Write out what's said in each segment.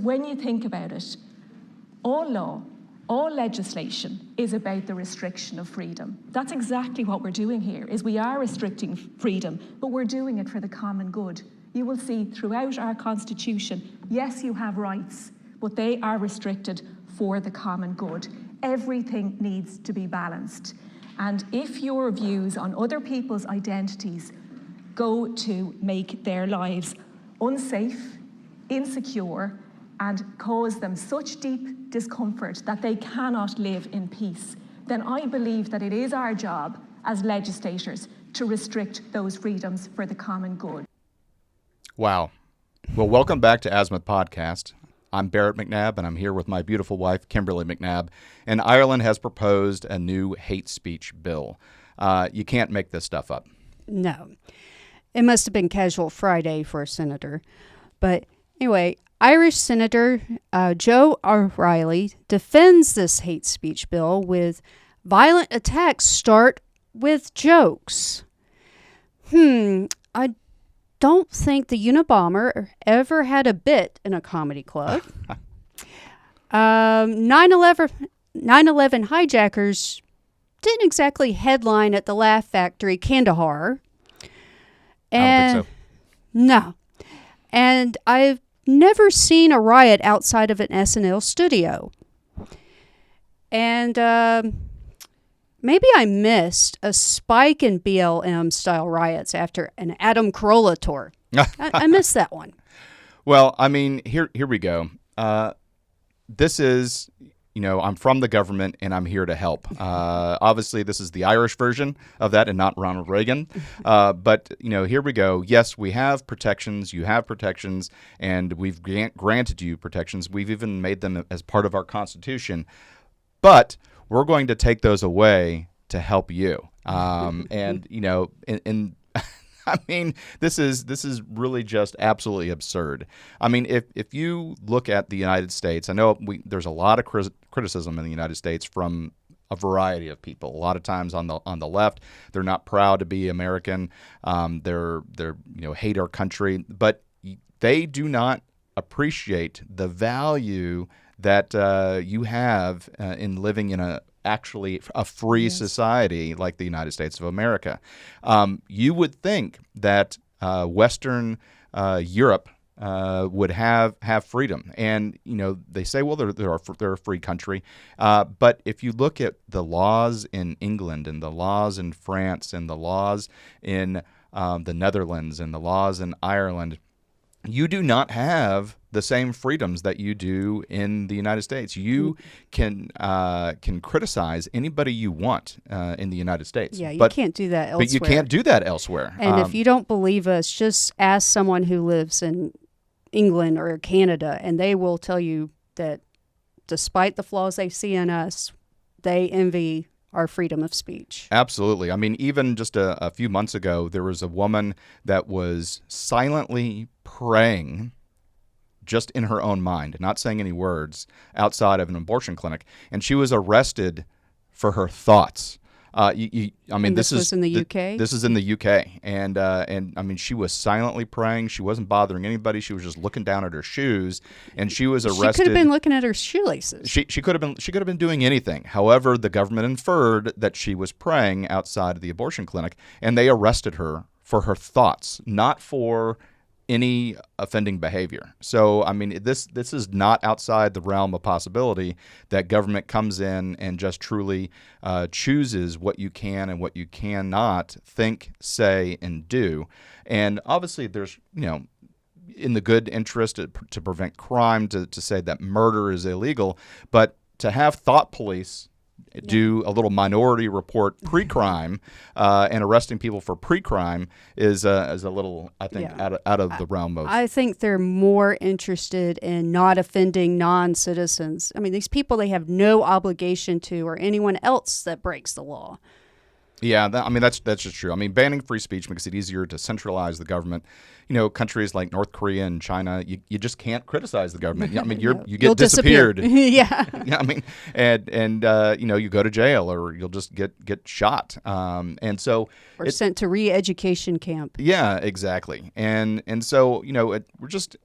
When you think about it, all law, all legislation is about the restriction of freedom. That's exactly what we're doing here, is we are restricting freedom, but we're doing it for the common good. You will see throughout our Constitution, yes, you have rights, but they are restricted for the common good. Everything needs to be balanced. And if your views on other people's identities go to make their lives unsafe, insecure, and cause them such deep discomfort that they cannot live in peace, then I believe that it is our job as legislators to restrict those freedoms for the common good. Wow. Well, welcome back to Azimuth Podcast. I'm Barrett McNabb, and I'm here with my beautiful wife, Kimberly McNabb. And Ireland has proposed a new hate speech bill. You can't make this stuff up. No. It must have been casual Friday for a senator. But anyway, Irish Senator Joe O'Reilly defends this hate speech bill with violent attacks start with jokes. I don't think the Unabomber ever had a bit in a comedy club. 9/11 hijackers didn't exactly headline at the Laugh Factory, Kandahar. I don't think so. No. And I've never seen a riot outside of an SNL studio. And maybe I missed a spike in BLM-style riots after an Adam Carolla tour. I missed that one. Well, I mean, here we go. This is, I'm from the government and I'm here to help. Obviously, this is the Irish version of that and not Ronald Reagan. But, here we go. Yes, we have protections. You have protections, and we've granted you protections. We've even made them as part of our Constitution. But we're going to take those away to help you. I mean, this is really just absolutely absurd. I mean, if you look at the United States, I know there's a lot of criticism in the United States from a variety of people. A lot of times on the left, they're not proud to be American. They're hate our country, but they do not appreciate the value that you have in living in actually a free society like the United States of America. You would think that Western Europe would have freedom, and they say, well, they're a free country, but if you look at the laws in England and the laws in France and the laws in the Netherlands and the laws in Ireland, you do not have the same freedoms that you do in the United States. You can criticize anybody you want in the United States. Yeah, you can't do that elsewhere. But you can't do that elsewhere. And if you don't believe us, just ask someone who lives in England or Canada, and they will tell you that despite the flaws they see in us, they envy our freedom of speech. Absolutely. I mean, even just a few months ago, there was a woman that was silently praying just in her own mind, not saying any words, outside of an abortion clinic, and she was arrested for her thoughts. This was in the UK? This is in the UK, and I mean, she was silently praying. She wasn't bothering anybody. She was just looking down at her shoes, and she was arrested. She could have been looking at her shoelaces. She could have been doing anything. However, the government inferred that she was praying outside of the abortion clinic, and they arrested her for her thoughts, not for any offending behavior. So, I mean, this is not outside the realm of possibility that government comes in and just truly chooses what you can and what you cannot think, say, and do. And obviously, there's, in the good interest to prevent crime, to say that murder is illegal, but to have thought police do a little minority report pre-crime and arresting people for pre-crime is a little, I think, out of the realm of. I think they're more interested in not offending non-citizens. I mean, these people they have no obligation to, or anyone else that breaks the law. Yeah, I mean that's just true. I mean, banning free speech makes it easier to centralize the government. Countries like North Korea and China, you just can't criticize the government. I mean, you You'll get disappeared. Yeah. Yeah, I mean, and you go to jail or you'll just get shot. And so Or sent to re-education camp. yeah, exactly. And so we're just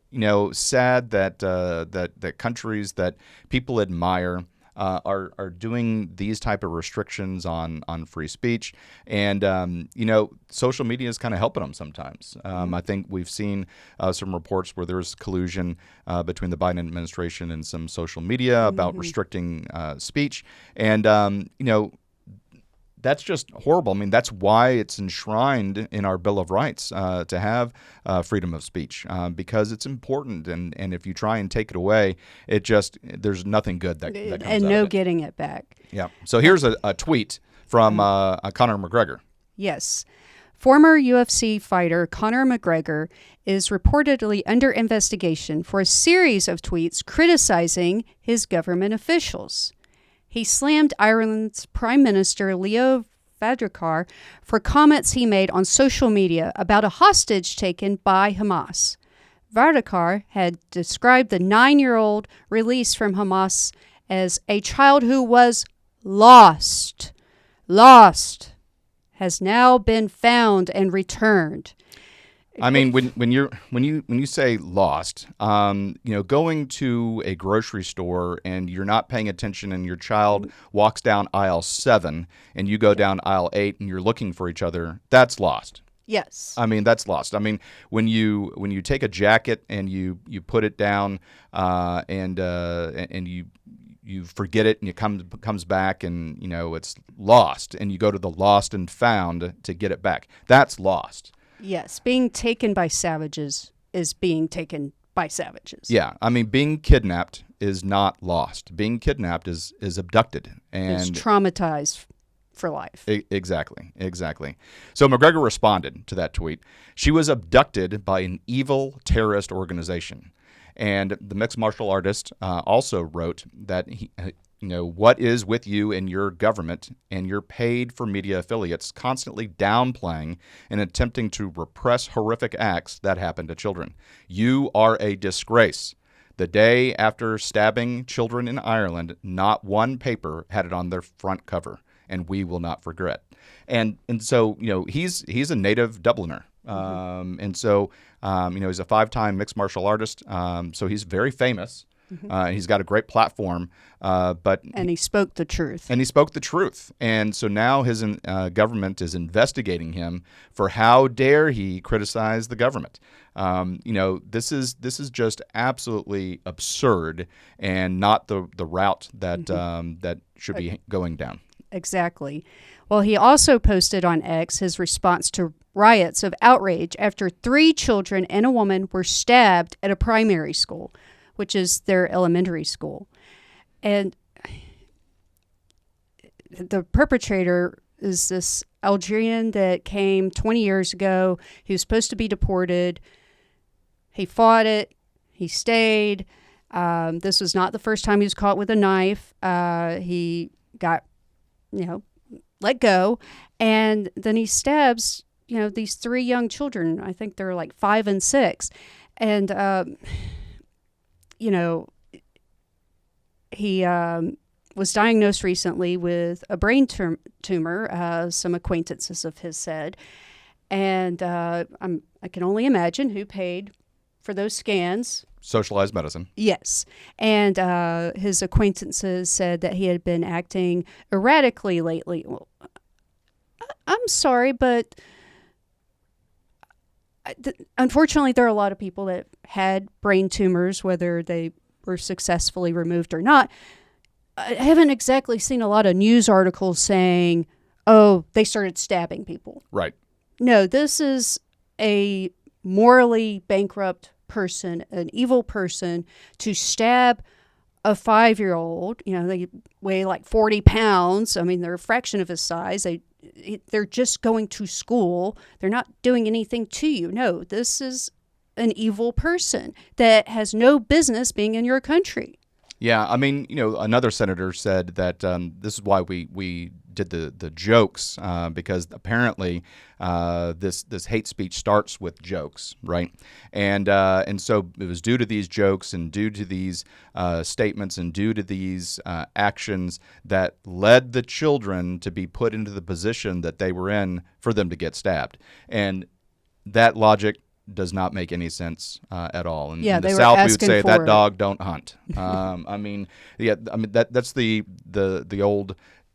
sad that that countries that people admire are doing these type of restrictions on free speech, and social media is kind of helping them sometimes. I think we've seen some reports where there's collusion between the Biden administration and some social media about restricting speech, and that's just horrible. I mean, that's why it's enshrined in our Bill of Rights to have freedom of speech, because it's important. And if you try and take it away, there's nothing good that comes And out no of it. getting it back. Yeah. So here's a tweet from Conor McGregor. Yes. Former UFC fighter Conor McGregor is reportedly under investigation for a series of tweets criticizing his government officials. He slammed Ireland's Prime Minister Leo Varadkar for comments he made on social media about a hostage taken by Hamas. Varadkar had described the 9-year-old released from Hamas as a child who was lost, has now been found and returned. I mean, when you say lost, going to a grocery store and you're not paying attention, and your child walks down aisle 7 and you go down aisle 8 and you're looking for each other, that's lost. Yes. I mean, that's lost. I mean, when you take a jacket and you put it down and you forget it and it comes back and it's lost, and you go to the lost and found to get it back, that's lost. Yes, being taken by savages is being taken by savages. Yeah, I mean, being kidnapped is not lost. Being kidnapped is abducted and It's traumatized for life. Exactly. So McGregor responded to that tweet. She was abducted by an evil terrorist organization, and the mixed martial artist also wrote that what is with you and your government and your paid for media affiliates constantly downplaying and attempting to repress horrific acts that happen to children. You are a disgrace. The day after stabbing children in Ireland, not one paper had it on their front cover, and we will not forget. And so he's a native Dubliner. And so he's a 5-time mixed martial artist. So he's very famous. He's got a great platform, And he spoke the truth. And so now his government is investigating him for how dare he criticize the government. This is just absolutely absurd and not the route that that should be going down. Exactly. Well, he also posted on X his response to riots of outrage after 3 children and a woman were stabbed at a primary school, which is their elementary school. And the perpetrator is this Algerian that came 20 years ago. He was supposed to be deported. He fought it. He stayed. This was not the first time he was caught with a knife. He got, let go. And then he stabs, these 3 young children. I think they're like 5 and 6. And, he was diagnosed recently with a brain tumor, some acquaintances of his said. And I can only imagine who paid for those scans. Socialized medicine. Yes. And his acquaintances said that he had been acting erratically lately. Well, I'm sorry, but unfortunately, there are a lot of people that had brain tumors, whether they were successfully removed or not. I haven't exactly seen a lot of news articles saying, oh, they started stabbing people. Right. No, this is a morally bankrupt person, an evil person, to stab a 5-year-old. They weigh like 40 pounds. I mean, they're a fraction of his size. They're just going to school. They're not doing anything to you. No, this is an evil person that has no business being in your country. Yeah, I mean, another senator said that this is why we did the jokes because apparently this hate speech starts with jokes, right? And so it was due to these jokes and due to these statements and due to these actions that led the children to be put into the position that they were in for them to get stabbed. And that logic does not make any sense at all. And in the South, we would say that dog don't hunt. That's the old.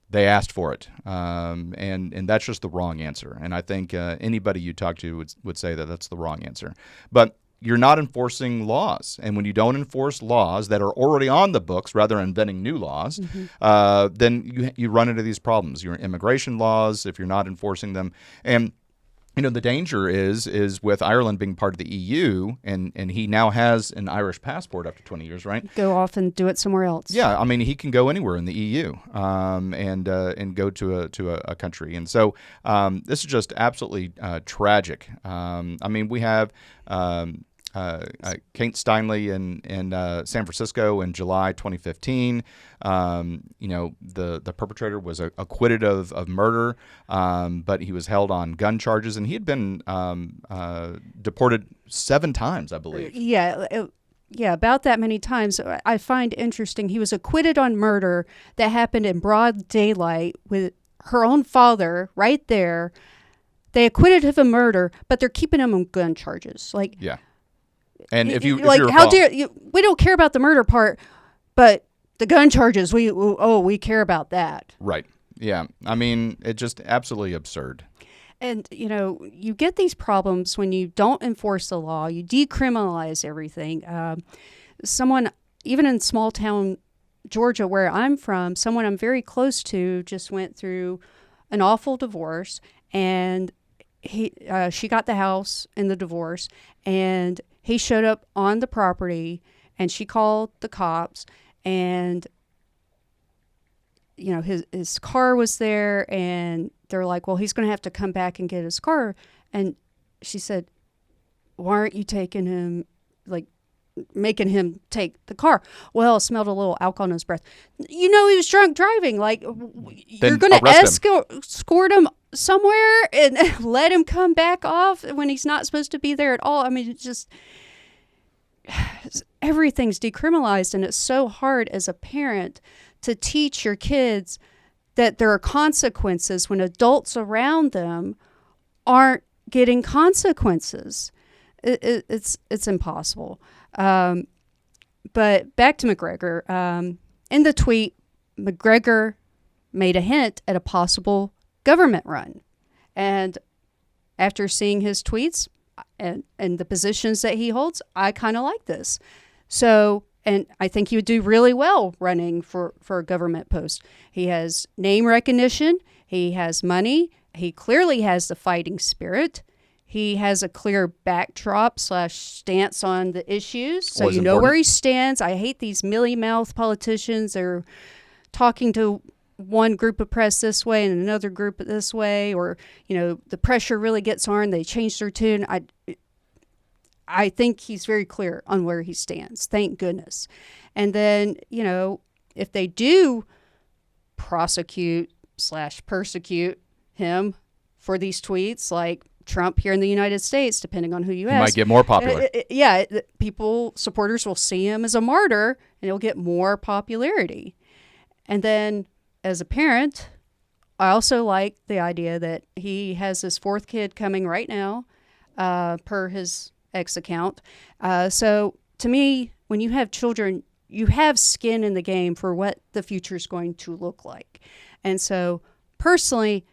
They asked for it, and that's just the wrong answer. And I think anybody you talk to would say that that's the wrong answer. But you're not enforcing laws, and when you don't enforce laws that are already on the books, rather than inventing new laws, then you run into these problems. Your immigration laws, if you're not enforcing them, and the danger is with Ireland being part of the EU, and he now has an Irish passport after 20 years, right? Go off and do it somewhere else. Yeah, I mean, he can go anywhere in the EU and go to a country. And so this is just absolutely tragic. I mean, we have Kate Steinle in San Francisco in July 2015. The perpetrator was acquitted of murder, but he was held on gun charges, and he had been deported 7 times, I believe. Yeah, about that many times. I find interesting. He was acquitted on murder that happened in broad daylight with her own father right there. They acquitted him of murder, but they're keeping him on gun charges. Yeah. And if you how dare you? We don't care about the murder part, but the gun charges, we care about that. Right. Yeah. I mean, it's just absolutely absurd. And you get these problems when you don't enforce the law. You decriminalize everything. Someone, even in small town Georgia, where I'm from, someone I'm very close to just went through an awful divorce, and she got the house in the divorce, and he showed up on the property, and she called the cops, and his car was there, and they're like, well, he's going to have to come back and get his car. And she said, why aren't you taking him, making him take the car? Well, it smelled a little alcohol in his breath. He was drunk driving. You're going to escort him somewhere and let him come back off when he's not supposed to be there at all. I mean, it's just everything's decriminalized, and it's so hard as a parent to teach your kids that there are consequences when adults around them aren't getting consequences. It's impossible. But back to McGregor. In the tweet, McGregor made a hint at a possible government run. And after seeing his tweets and the positions that he holds, I kind of like this. So, and I think he would do really well running for a government post. He has name recognition. He has money. He clearly has the fighting spirit. He has a clear backdrop / stance on the issues. So you know where he stands. I hate these mealy-mouthed politicians. They're talking to one group of press this way and another group this way, or the pressure really gets on, they change their tune. I think he's very clear on where he stands, thank goodness. And then if they do prosecute / persecute him for these tweets, like Trump here in the United States, depending on who you ask, he might get more popular. Supporters will see him as a martyr, and he'll get more popularity. And then as a parent, I also like the idea that he has his 4th kid coming right now, per his X account. So to me, when you have children, you have skin in the game for what the future is going to look like. And so personally,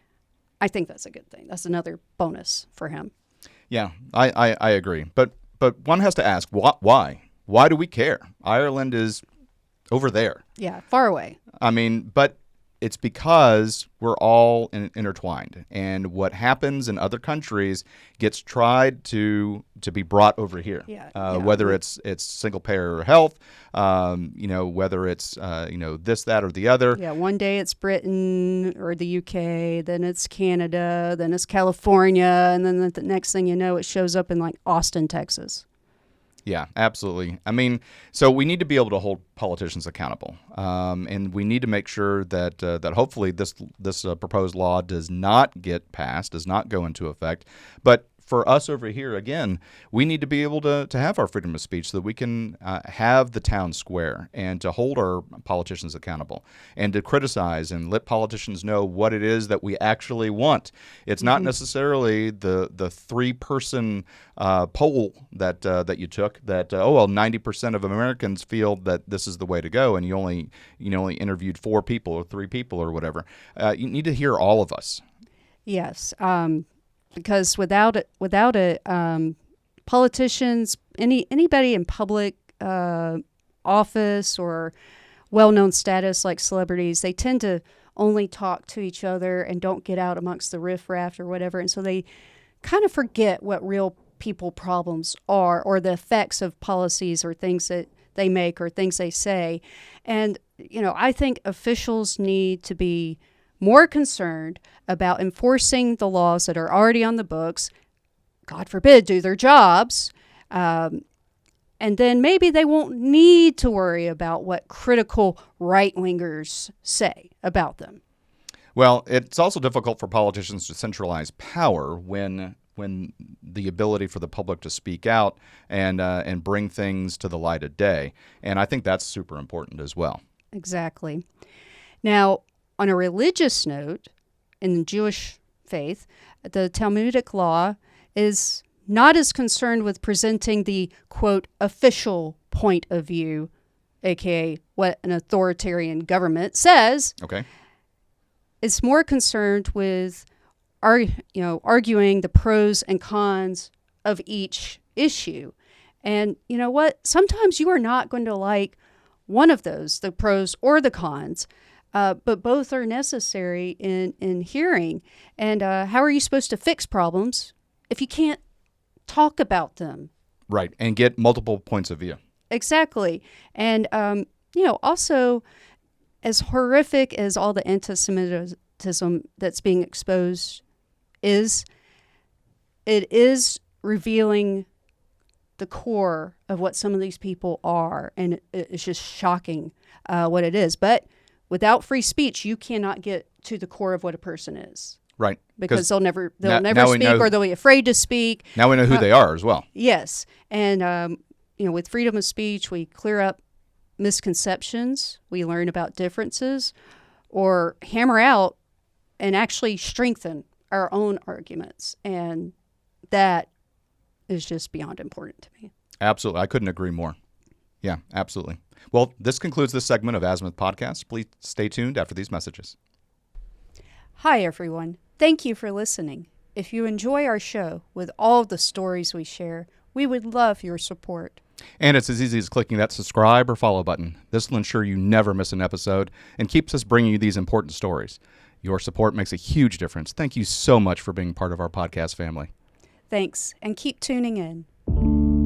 I think that's a good thing. That's another bonus for him. Yeah, I agree. But one has to ask, why? Why do we care? Ireland is over there. Yeah, far away. I mean, but it's because we're all intertwined, and what happens in other countries gets tried to be brought over here. Whether it's single payer health, whether it's this, that, or the other. Yeah, one day it's Britain or the UK, then it's Canada, then it's California, and then the next thing you know, it shows up in Austin, Texas. Yeah, absolutely. I mean, so we need to be able to hold politicians accountable, and we need to make sure that that hopefully this proposed law does not get passed, does not go into effect. But for us over here, again, we need to be able to have our freedom of speech so that we can have the town square and to hold our politicians accountable and to criticize and let politicians know what it is that we actually want. It's not necessarily the 3-person poll that you took that 90% of Americans feel that this is the way to go, and you only interviewed 4 people or 3 people or whatever. You need to hear all of us. Yes. Because without it, politicians, anybody in public office or well-known status like celebrities, they tend to only talk to each other and don't get out amongst the riffraff or whatever, and so they kind of forget what real people problems are or the effects of policies or things that they make or things they say. And I think officials need to be more concerned about enforcing the laws that are already on the books, God forbid, do their jobs, and then maybe they won't need to worry about what critical right-wingers say about them. Well, it's also difficult for politicians to centralize power when the ability for the public to speak out and bring things to the light of day. And I think that's super important as well. Exactly. Now, on a religious note, in the Jewish faith, the Talmudic law is not as concerned with presenting the, quote, official point of view, aka what an authoritarian government says. Okay. It's more concerned with arguing the pros and cons of each issue. And you know what? Sometimes you are not going to like one of those, the pros or the cons. But both are necessary in hearing. And how are you supposed to fix problems if you can't talk about them? Right, and get multiple points of view. Exactly. And, also, as horrific as all the anti-Semitism that's being exposed is, it is revealing the core of what some of these people are. And it's just shocking what it is. But without free speech, you cannot get to the core of what a person is. Right. Because they'll never now speak or they'll be afraid to speak. Now we know who they are as well. Yes. And, with freedom of speech, we clear up misconceptions. We learn about differences or hammer out and actually strengthen our own arguments. And that is just beyond important to me. Absolutely. I couldn't agree more. Yeah, absolutely. Well, this concludes this segment of Azimuth Podcast. Please stay tuned after these messages. Hi, everyone. Thank you for listening. If you enjoy our show with all the stories we share, we would love your support. And it's as easy as clicking that subscribe or follow button. This will ensure you never miss an episode and keeps us bringing you these important stories. Your support makes a huge difference. Thank you so much for being part of our podcast family. Thanks, and keep tuning in.